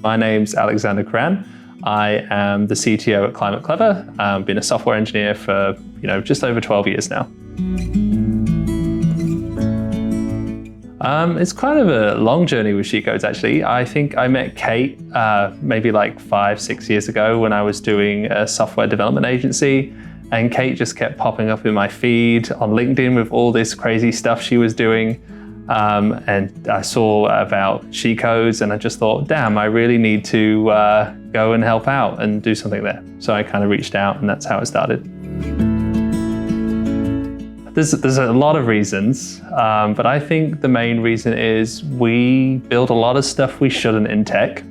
My name's Alexander Karan. I am the CTO at Climate Clever. I've been a software engineer for just over 12 years now. It's kind of a long journey with She-Codes, actually. I think I met Kate maybe like 5-6 years ago when I was doing a software development agency. And Kate just kept popping up in my feed on LinkedIn with all this crazy stuff she was doing. And I saw about She-Codes and I just thought, damn, I really need to go and help out and do something there. So I kind of reached out and that's how it started. There's a lot of reasons, but I think the main reason is we build a lot of stuff we shouldn't in tech.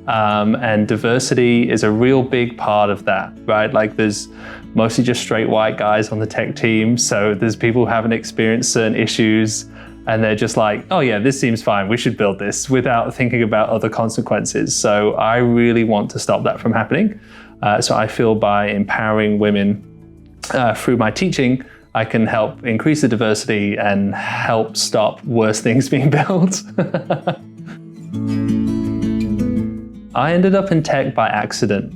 And diversity is a real big part of that, right? Like there's mostly just straight white guys on the tech team. So there's people who haven't experienced certain issues and they're just like, oh yeah, this seems fine, we should build this without thinking about other consequences. So I really want to stop that from happening. So I feel by empowering women through my teaching, I can help increase the diversity and help stop worse things being built. I ended up in tech by accident.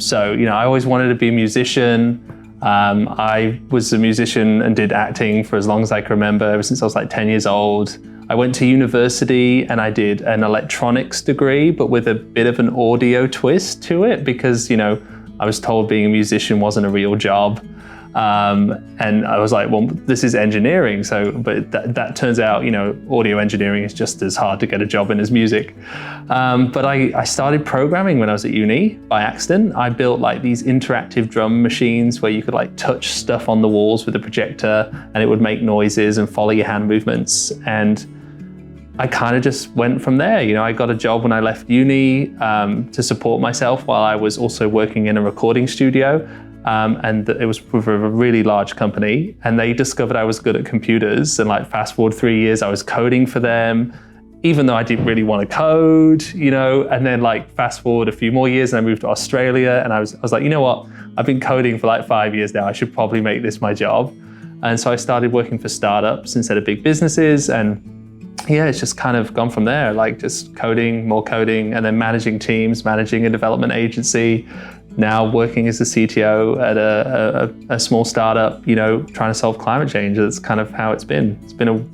So I always wanted to be a musician. I was a musician and did acting for as long as I can remember, ever since I was like 10 years old. I went to university and I did an electronics degree, but with a bit of an audio twist to it because, I was told being a musician wasn't a real job. And I was like, well, this is engineering. But that turns out, audio engineering is just as hard to get a job in as music. But I started programming when I was at uni by accident. I built like these interactive drum machines where you could like touch stuff on the walls with a projector and it would make noises and follow your hand movements. And I kind of just went from there. I got a job when I left uni to support myself while I was also working in a recording studio. And it was with a really large company and they discovered I was good at computers and like fast forward 3 years, I was coding for them, even though I didn't really want to code, and then like fast forward a few more years and I moved to Australia and I was like, you know what, I've been coding for like 5 years now, I should probably make this my job. And so I started working for startups instead of big businesses and yeah, it's just kind of gone from there, like just coding, more coding, and then managing teams, managing a development agency, now working as a CTO at a small startup, trying to solve climate change. That's kind of how it's been. It's been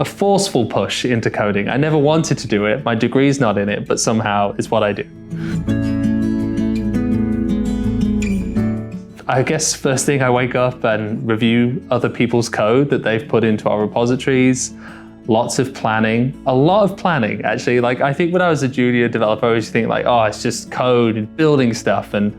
a forceful push into coding. I never wanted to do it. My degree's not in it, but somehow it's what I do. I guess first thing I wake up and review other people's code that they've put into our repositories. Lots of planning, a lot of planning actually. Like I think when I was a junior developer, I used to think like, oh, it's just code and building stuff. And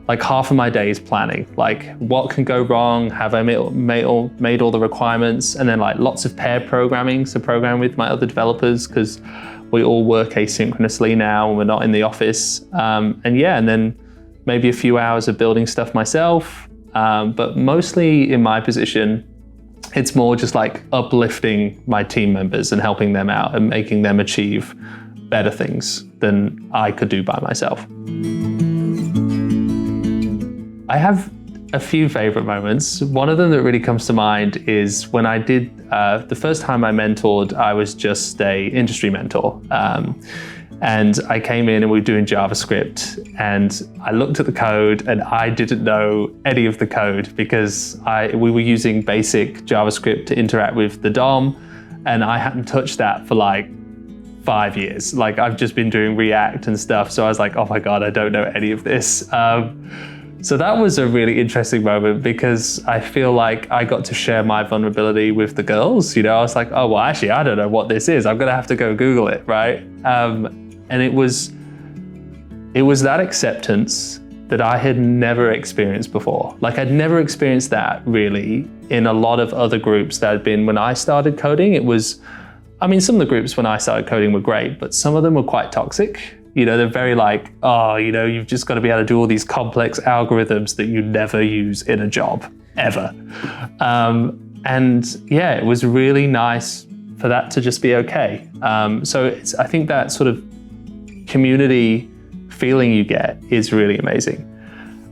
like half of my day is planning, like what can go wrong? Have I made all the requirements? And then like lots of pair programming. So programming with my other developers because we all work asynchronously now and we're not in the office. And then maybe a few hours of building stuff myself. But mostly in my position, it's more just like uplifting my team members and helping them out and making them achieve better things than I could do by myself. I have a few favorite moments. One of them that really comes to mind is when I did, the first time I mentored, I was just a industry mentor. And I came in and we were doing JavaScript and I looked at the code and I didn't know any of the code because we were using basic JavaScript to interact with the DOM and I hadn't touched that for like 5 years. Like I've just been doing React and stuff. So I was like, oh my God, I don't know any of this. So that was a really interesting moment because I feel like I got to share my vulnerability with the girls. I was like, oh, well, actually, I don't know what this is. I'm going to have to go Google it, right? And it was that acceptance that I had never experienced before. Like I'd never experienced that really in a lot of other groups that had been when I started coding. Some of the groups when I started coding were great, but some of them were quite toxic. They're very like, oh, you've just got to be able to do all these complex algorithms that you never use in a job, ever. It was really nice for that to just be okay. I think that sort of community feeling you get is really amazing.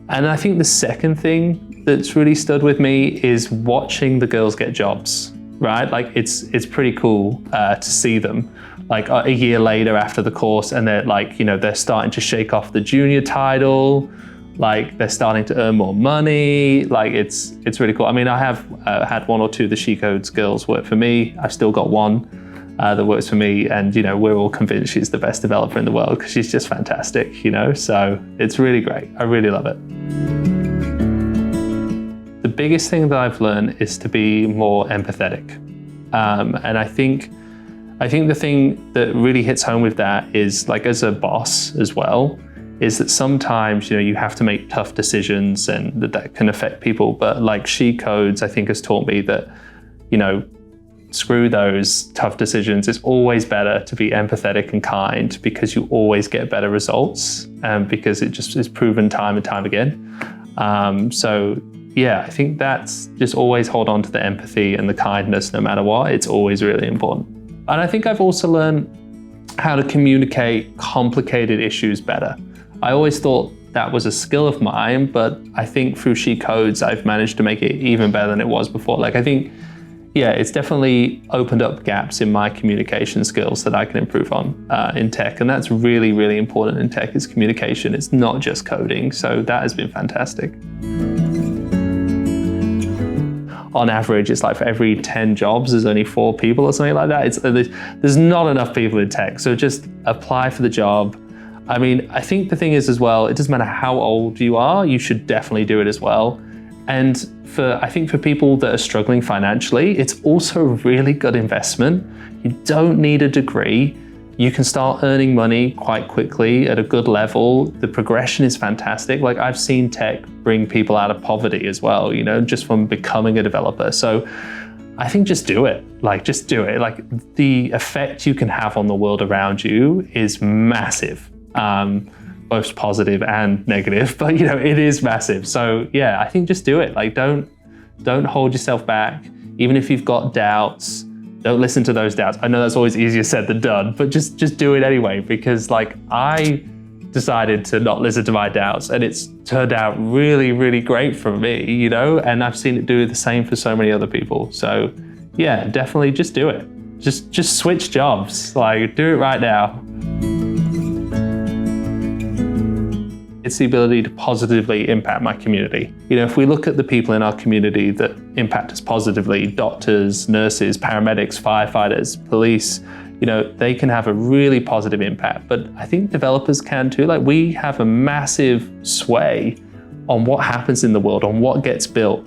And I think the second thing that's really stood with me is watching the girls get jobs, right? Like it's pretty cool to see them. like a year later after the course, and they're like, they're starting to shake off the junior title, like they're starting to earn more money. Like it's really cool. I mean, I have had one or two of the SheCode skills work for me. I've still got one that works for me, and we're all convinced she's the best developer in the world because she's just fantastic, so it's really great. I really love it. The biggest thing that I've learned is to be more empathetic, and I think the thing that really hits home with that is, like, as a boss as well, is that sometimes you have to make tough decisions, and that can affect people. But like SheCodes, I think, has taught me that screw those tough decisions. It's always better to be empathetic and kind, because you always get better results, because it just is proven time and time again. So yeah, I think that's just always hold on to the empathy and the kindness no matter what. It's always really important. And I think I've also learned how to communicate complicated issues better. I always thought that was a skill of mine, but I think through SheCodes, I've managed to make it even better than it was before. Like, I think, yeah, it's definitely opened up gaps in my communication skills that I can improve on in tech. And that's really, really important in tech, is communication. It's not just coding. So that has been fantastic. On average, it's like for every 10 jobs, there's only 4 people or something like that. There's not enough people in tech. So just apply for the job. I mean, I think the thing is as well, it doesn't matter how old you are, you should definitely do it as well. And I think for people that are struggling financially, it's also a really good investment. You don't need a degree. You can start earning money quite quickly at a good level. The progression is fantastic. Like, I've seen tech bring people out of poverty as well, just from becoming a developer. So I think just do it. Like, just do it. Like, the effect you can have on the world around you is massive. Both positive and negative, but it is massive. So yeah, I think just do it. Like, don't hold yourself back. Even if you've got doubts, don't listen to those doubts. I know that's always easier said than done, but just do it anyway, because like, I decided to not listen to my doubts, and it's turned out really, really great for me, and I've seen it do the same for so many other people. So yeah, definitely just do it. Just switch jobs. Like, do it right now. It's the ability to positively impact my community. If we look at the people in our community that impact us positively, doctors, nurses, paramedics, firefighters, police, they can have a really positive impact. But I think developers can too. Like, we have a massive sway on what happens in the world, on what gets built.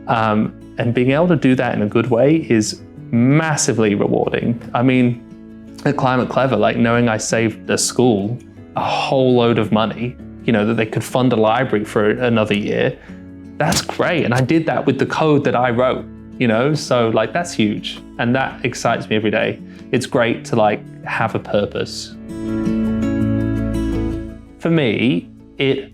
And being able to do that in a good way is massively rewarding. I mean, at Climate Clever, like, knowing I saved a school a whole load of money, that they could fund a library for another year, that's great. And I did that with the code that I wrote, so like, that's huge. And that excites me every day. It's great to like have a purpose. For me, there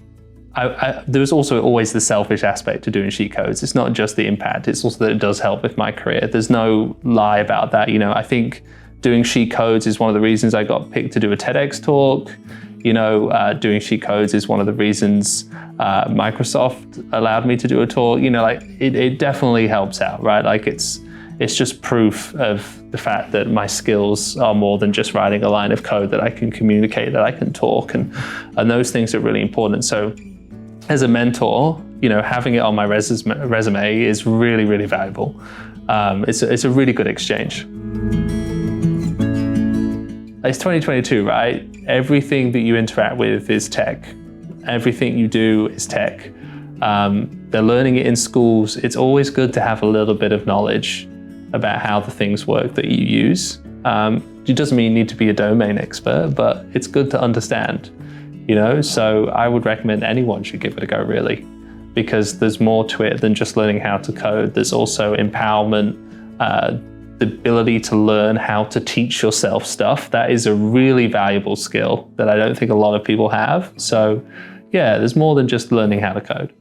was also always the selfish aspect to doing SheCodes. It's not just the impact, it's also that it does help with my career. There's no lie about that. I think doing SheCodes is one of the reasons I got picked to do a TEDx talk. Doing SheCodes is one of the reasons Microsoft allowed me to do a talk. Like, it definitely helps out, right? Like, it's just proof of the fact that my skills are more than just writing a line of code, that I can communicate, that I can talk, and those things are really important. So as a mentor, having it on my resume is really, really valuable. It's a really good exchange. It's 2022, right? Everything that you interact with is tech. Everything you do is tech. They're learning it in schools. It's always good to have a little bit of knowledge about how the things work that you use. It doesn't mean you need to be a domain expert, but it's good to understand, So I would recommend anyone should give it a go, really, because there's more to it than just learning how to code. There's also empowerment, the ability to learn how to teach yourself stuff. That is a really valuable skill that I don't think a lot of people have. So yeah, there's more than just learning how to code.